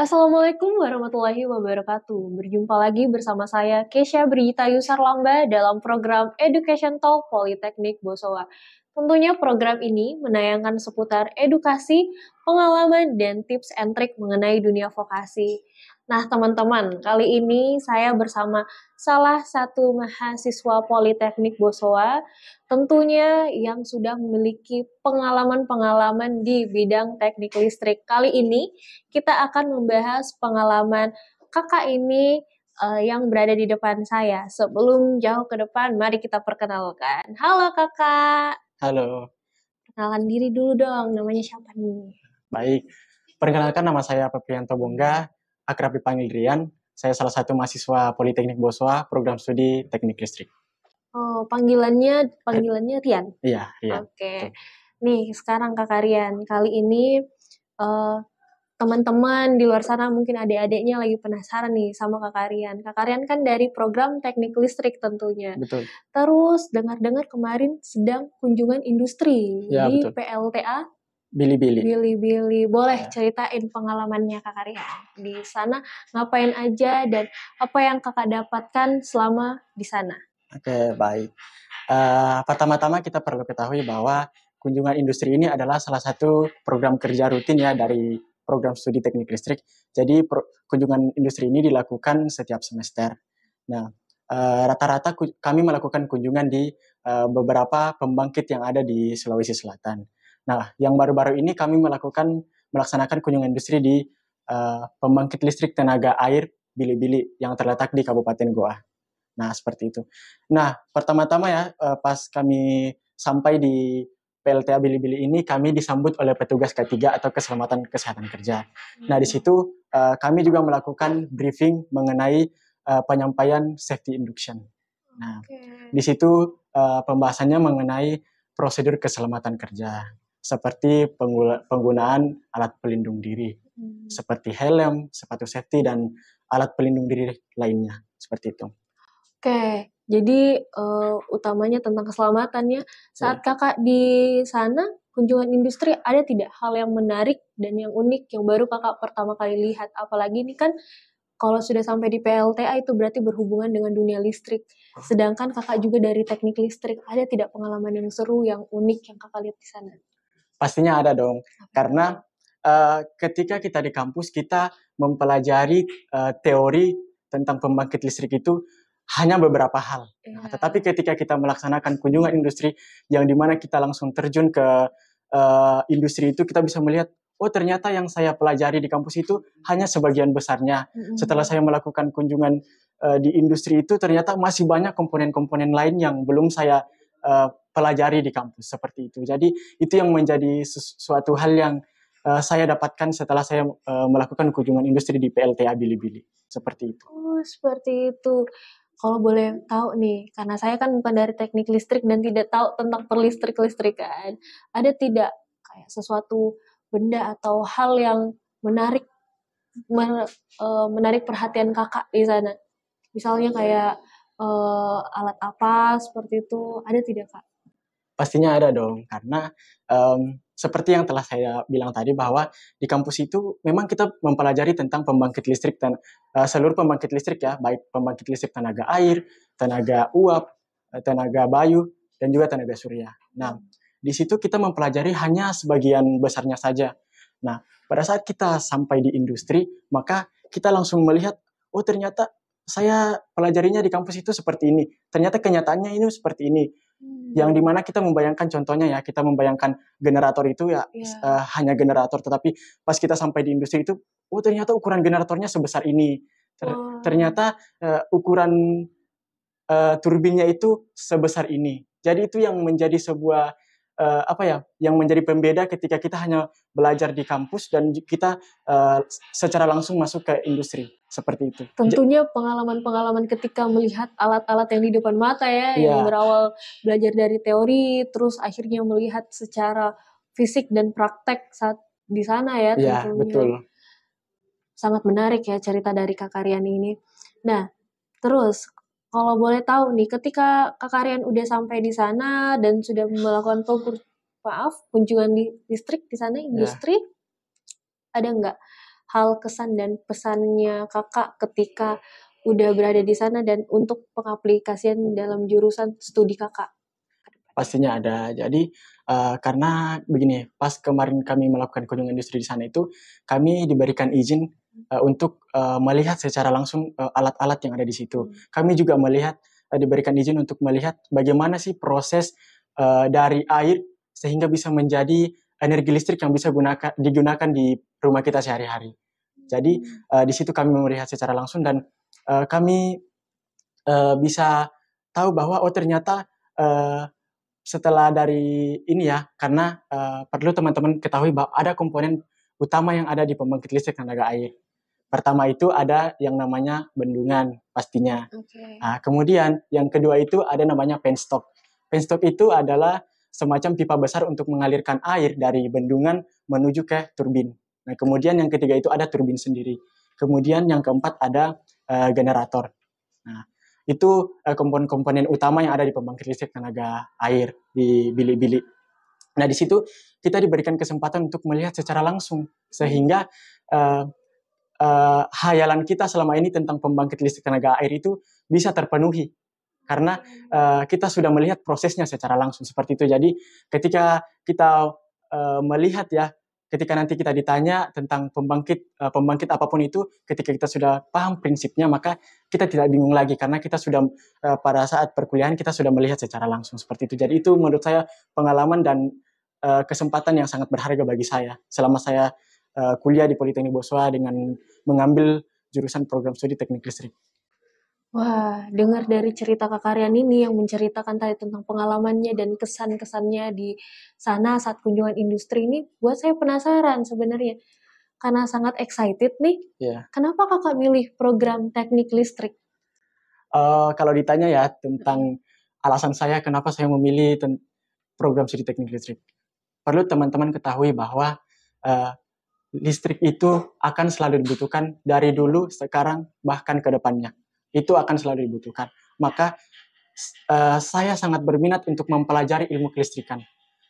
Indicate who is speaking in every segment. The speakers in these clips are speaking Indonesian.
Speaker 1: Assalamualaikum warahmatullahi wabarakatuh. Berjumpa lagi bersama saya Kesha Brigita Yusar Lamba dalam program Education Talk Politeknik Bosowa. Tentunya program ini menayangkan seputar edukasi, pengalaman, dan tips and trik mengenai dunia vokasi. Nah teman-teman, kali ini saya bersama salah satu mahasiswa Politeknik Bosowa, tentunya yang sudah memiliki pengalaman-pengalaman di bidang teknik listrik. Kali ini kita akan membahas pengalaman kakak ini yang berada di depan saya. Sebelum jauh ke depan, mari kita perkenalkan. Halo kakak,
Speaker 2: Halo,
Speaker 1: perkenalkan diri dulu dong, namanya siapa nih?
Speaker 2: baik. Perkenalkan nama saya Peprianto Bongga, akrab dipanggil Rian. Saya salah satu mahasiswa Politeknik Boswa, program studi Teknik Listrik.
Speaker 1: Oh, panggilannya Rian.
Speaker 2: Iya, Rian.
Speaker 1: Oke.
Speaker 2: Betul.
Speaker 1: Nih, sekarang kakak Rian. Kali ini eh, teman-teman di luar sana mungkin adik-adiknya lagi penasaran nih sama Kakak Rian. Kakak Rian kan dari program teknik listrik tentunya.
Speaker 2: Betul.
Speaker 1: Terus dengar-dengar kemarin sedang kunjungan industri
Speaker 2: Ya,
Speaker 1: di
Speaker 2: betul.
Speaker 1: PLTA
Speaker 2: Bili-bili.
Speaker 1: Bilibili. Boleh
Speaker 2: Ya.
Speaker 1: ceritain pengalamannya Kakak Rian. Di sana ngapain aja dan apa yang Kakak dapatkan selama di sana?
Speaker 2: Oke, baik. Pertama-tama kita perlu ketahui bahwa kunjungan industri ini adalah salah satu program kerja rutin ya dari program studi Teknik Listrik. Jadi kunjungan industri ini dilakukan setiap semester. Nah, rata-rata kami melakukan kunjungan di beberapa pembangkit yang ada di Sulawesi Selatan. Nah, yang baru-baru ini kami melaksanakan kunjungan industri di pembangkit listrik tenaga air Bili-Bili yang terletak di Kabupaten Goa. Nah, seperti itu. Nah, pertama-tama ya, pas kami sampai di PLTA Bili-Bili ini, kami disambut oleh petugas K3 atau Keselamatan Kesehatan Kerja. Nah, di situ kami juga melakukan briefing mengenai penyampaian safety induction. Nah, di situ pembahasannya mengenai prosedur keselamatan kerja, seperti penggunaan alat pelindung diri, seperti helm, sepatu safety, dan alat pelindung diri lainnya, seperti itu.
Speaker 1: Oke, jadi utamanya tentang keselamatannya. Saat kakak di sana, kunjungan industri, ada tidak hal yang menarik dan yang unik yang baru kakak pertama kali lihat? Apalagi ini kan kalau sudah sampai di PLTA itu berarti berhubungan dengan dunia listrik. Sedangkan kakak juga dari teknik listrik, ada tidak pengalaman yang seru, yang unik yang kakak lihat di sana?
Speaker 2: Pastinya ada dong, karena ketika kita di kampus, kita mempelajari teori tentang pembangkit listrik itu hanya beberapa hal. Nah, tetapi ketika kita melaksanakan kunjungan industri yang dimana kita langsung terjun ke industri itu, kita bisa melihat, oh ternyata yang saya pelajari di kampus itu hanya sebagian besarnya. Setelah saya melakukan kunjungan di industri itu, ternyata masih banyak komponen-komponen lain yang belum saya pelajari di kampus, seperti itu. Jadi itu yang menjadi suatu hal yang saya dapatkan setelah saya melakukan kunjungan industri di PLTA Bili-Bili, seperti itu.
Speaker 1: Oh, seperti itu. Kalau boleh tahu nih, karena saya kan bukan dari teknik listrik dan tidak tahu tentang perlistrik-listrikan, ada tidak kayak sesuatu benda atau hal yang menarik menarik perhatian kakak di sana? Misalnya kayak alat apa seperti itu, ada tidak kak?
Speaker 2: Pastinya ada dong, karena seperti yang telah saya bilang tadi bahwa di kampus itu memang kita mempelajari tentang pembangkit listrik dan seluruh pembangkit listrik ya, baik pembangkit listrik tenaga air, tenaga uap, tenaga bayu, dan juga tenaga surya. Nah, di situ kita mempelajari hanya sebagian besarnya saja. Nah, pada saat kita sampai di industri, maka kita langsung melihat, oh ternyata saya pelajarinya di kampus itu seperti ini. Ternyata kenyataannya ini seperti ini. Yang dimana kita membayangkan contohnya ya, kita membayangkan generator itu ya hanya generator, tetapi pas kita sampai di industri itu, oh ternyata ukuran generatornya sebesar ini. Ternyata ukuran turbinnya itu sebesar ini. Jadi itu yang menjadi sebuah yang menjadi pembeda ketika kita hanya belajar di kampus dan kita secara langsung masuk ke industri seperti itu.
Speaker 1: Tentunya pengalaman-pengalaman ketika melihat alat-alat yang di depan mata ya, yang berawal belajar dari teori, terus akhirnya melihat secara fisik dan praktek saat di sana ya tentunya.
Speaker 2: Betul.
Speaker 1: Sangat menarik ya cerita dari Kak Rian ini. Nah, terus kalau boleh tahu nih, ketika Kak Rian udah sampai di sana dan sudah melakukan kunjungan di listrik di sana, industri, ada nggak hal kesan dan pesannya kakak ketika udah berada di sana dan untuk pengaplikasian dalam jurusan studi kakak?
Speaker 2: Pastinya ada. Jadi karena begini, pas kemarin kami melakukan kunjungan industri di sana itu, kami diberikan izin untuk melihat secara langsung alat-alat yang ada di situ. Kami juga melihat diberikan izin untuk melihat bagaimana sih proses dari air sehingga bisa menjadi energi listrik yang bisa digunakan di rumah kita sehari-hari. Jadi di situ kami melihat secara langsung dan kami bisa tahu bahwa oh ternyata setelah dari ini ya, karena perlu teman-teman ketahui bahwa ada komponen utama yang ada di pembangkit listrik tenaga air. Pertama itu ada yang namanya bendungan pastinya.
Speaker 1: Okay.
Speaker 2: Nah, kemudian yang kedua itu ada namanya penstop. Penstop itu adalah semacam pipa besar untuk mengalirkan air dari bendungan menuju ke turbin. Nah, kemudian yang ketiga itu ada turbin sendiri. Kemudian yang keempat ada generator. Nah, itu komponen-komponen utama yang ada di pembangkit listrik tenaga air di bilik-bilik. Nah, di situ kita diberikan kesempatan untuk melihat secara langsung sehingga hayalan kita selama ini tentang pembangkit listrik tenaga air itu bisa terpenuhi karena kita sudah melihat prosesnya secara langsung seperti itu. Jadi ketika kita melihat ya, ketika nanti kita ditanya tentang pembangkit apapun itu, ketika kita sudah paham prinsipnya, maka kita tidak bingung lagi karena kita sudah pada saat perkuliahan kita sudah melihat secara langsung seperti itu. Jadi itu menurut saya pengalaman dan kesempatan yang sangat berharga bagi saya selama saya kuliah di Politeknik Boswa dengan mengambil jurusan program studi teknik listrik.
Speaker 1: Wah, dengar dari cerita Kak Karyan ini yang menceritakan tadi tentang pengalamannya dan kesan-kesannya di sana saat kunjungan industri ini, buat saya penasaran sebenarnya. Karena sangat excited nih, kenapa kakak milih program teknik listrik?
Speaker 2: Kalau ditanya ya tentang alasan saya kenapa saya memilih program studi teknik listrik, perlu teman-teman ketahui bahwa listrik itu akan selalu dibutuhkan dari dulu, sekarang, bahkan ke depannya. Itu akan selalu dibutuhkan. Maka saya sangat berminat untuk mempelajari ilmu kelistrikan.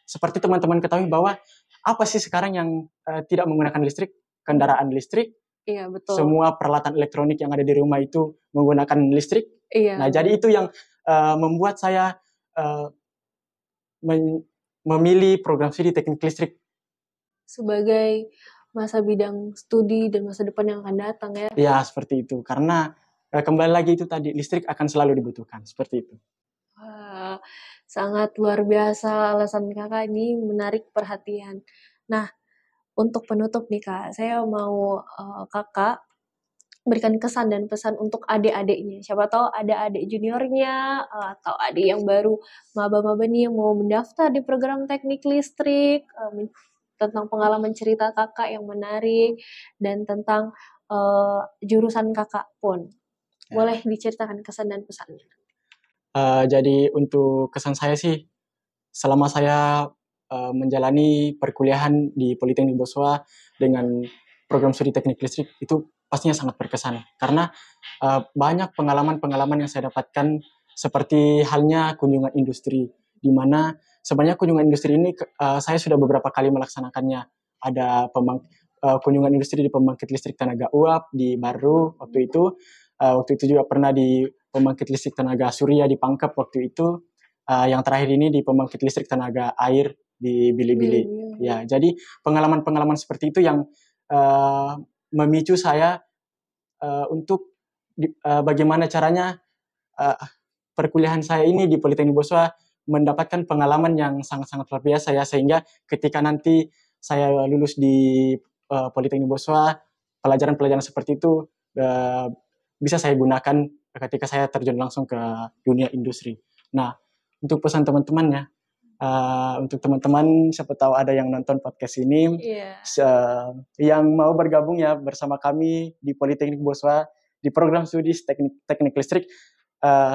Speaker 2: Seperti teman-teman ketahui bahwa apa sih sekarang yang tidak menggunakan listrik? Kendaraan listrik,
Speaker 1: Iya, betul.
Speaker 2: semua peralatan elektronik yang ada di rumah itu menggunakan listrik.
Speaker 1: Iya.
Speaker 2: Nah, jadi itu yang membuat saya memilih program studi teknik listrik
Speaker 1: sebagai masa bidang studi dan masa depan yang akan datang ya.
Speaker 2: Ya, seperti itu. Karena kembali lagi itu tadi, listrik akan selalu dibutuhkan. Seperti itu.
Speaker 1: Wah, sangat luar biasa alasan kakak ini, menarik perhatian. Nah, untuk penutup nih Kak, saya mau kakak berikan kesan dan pesan untuk adik-adiknya. Siapa tahu ada adik juniornya atau adik yang baru maba-maba nih yang mau mendaftar di program teknik listrik, tentang pengalaman cerita kakak yang menarik dan tentang jurusan kakak pun. Boleh diceritakan kesan dan pesannya.
Speaker 2: Jadi untuk kesan saya sih, selama saya menjalani perkuliahan di Politeknik Boswa dengan program studi teknik listrik itu pastinya sangat berkesan karena banyak pengalaman-pengalaman yang saya dapatkan seperti halnya kunjungan industri, di mana sebenarnya kunjungan industri ini saya sudah beberapa kali melaksanakannya. Ada kunjungan industri di pembangkit listrik tenaga uap di Baru waktu itu. Waktu itu juga pernah di pembangkit listrik tenaga surya di Pangkep waktu itu. Yang terakhir ini di pembangkit listrik tenaga air di Bili-Bili. Ya, jadi pengalaman-pengalaman seperti itu yang memicu saya untuk bagaimana caranya perkuliahan saya ini di Politeknik Boswa mendapatkan pengalaman yang sangat-sangat luar biasa ya, sehingga ketika nanti saya lulus di Politeknik Boswa, pelajaran-pelajaran seperti itu bisa saya gunakan ketika saya terjun langsung ke dunia industri. Nah, untuk pesan teman-temannya, untuk teman-teman siapa tahu ada yang nonton podcast ini, yang mau bergabung ya bersama kami di Politeknik Boswa di program studi teknik listrik,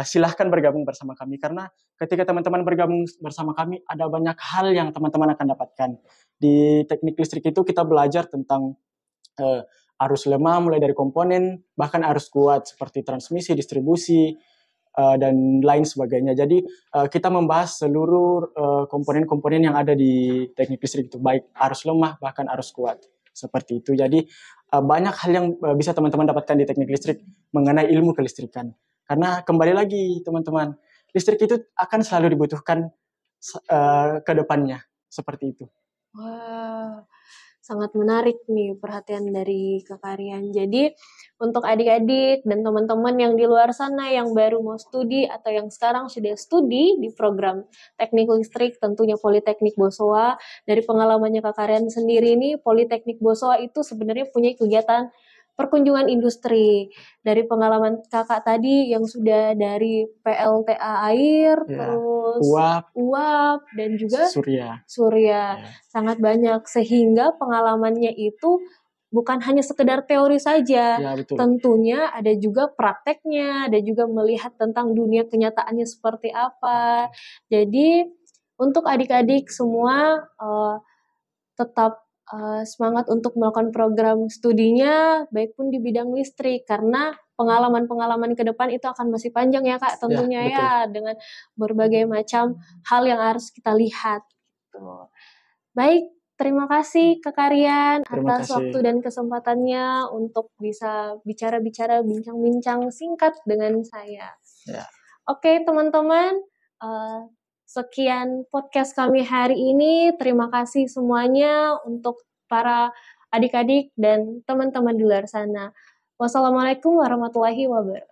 Speaker 2: silahkan bergabung bersama kami karena ketika teman-teman bergabung bersama kami ada banyak hal yang teman-teman akan dapatkan. Di teknik listrik itu kita belajar tentang arus lemah mulai dari komponen bahkan arus kuat seperti transmisi, distribusi, dan lain sebagainya. Jadi kita membahas seluruh komponen-komponen yang ada di teknik listrik itu, baik arus lemah bahkan arus kuat. seperti itu. Jadi banyak hal yang bisa teman-teman dapatkan di teknik listrik mengenai ilmu kelistrikan. Karena kembali lagi teman-teman, listrik itu akan selalu dibutuhkan ke depannya, seperti itu.
Speaker 1: Wah, sangat menarik nih perhatian dari Kak Aryan. Jadi untuk adik-adik dan teman-teman yang di luar sana yang baru mau studi atau yang sekarang sudah studi di program teknik listrik, tentunya Politeknik Bosowa, dari pengalamannya Kak Aryan sendiri nih, Politeknik Bosowa itu sebenarnya punya kegiatan perkunjungan industri. Dari pengalaman kakak tadi yang sudah dari PLTA air, terus uap dan juga surya. Sangat banyak, sehingga pengalamannya itu bukan hanya sekedar teori saja, tentunya ada juga prakteknya, ada juga melihat tentang dunia kenyataannya seperti apa. Jadi untuk adik-adik semua tetap semangat untuk melakukan program studinya, baik pun di bidang listrik, karena pengalaman-pengalaman ke depan itu akan masih panjang ya Kak, tentunya ya dengan berbagai macam hal yang harus kita lihat. Gitu. Baik, terima kasih Kak Aryan atas waktu dan kesempatannya untuk bisa bicara-bicara, bincang-bincang singkat dengan saya. Oke teman-teman, sekian podcast kami hari ini. Terima kasih semuanya untuk para adik-adik dan teman-teman di luar sana. Wassalamualaikum warahmatullahi wabarakatuh.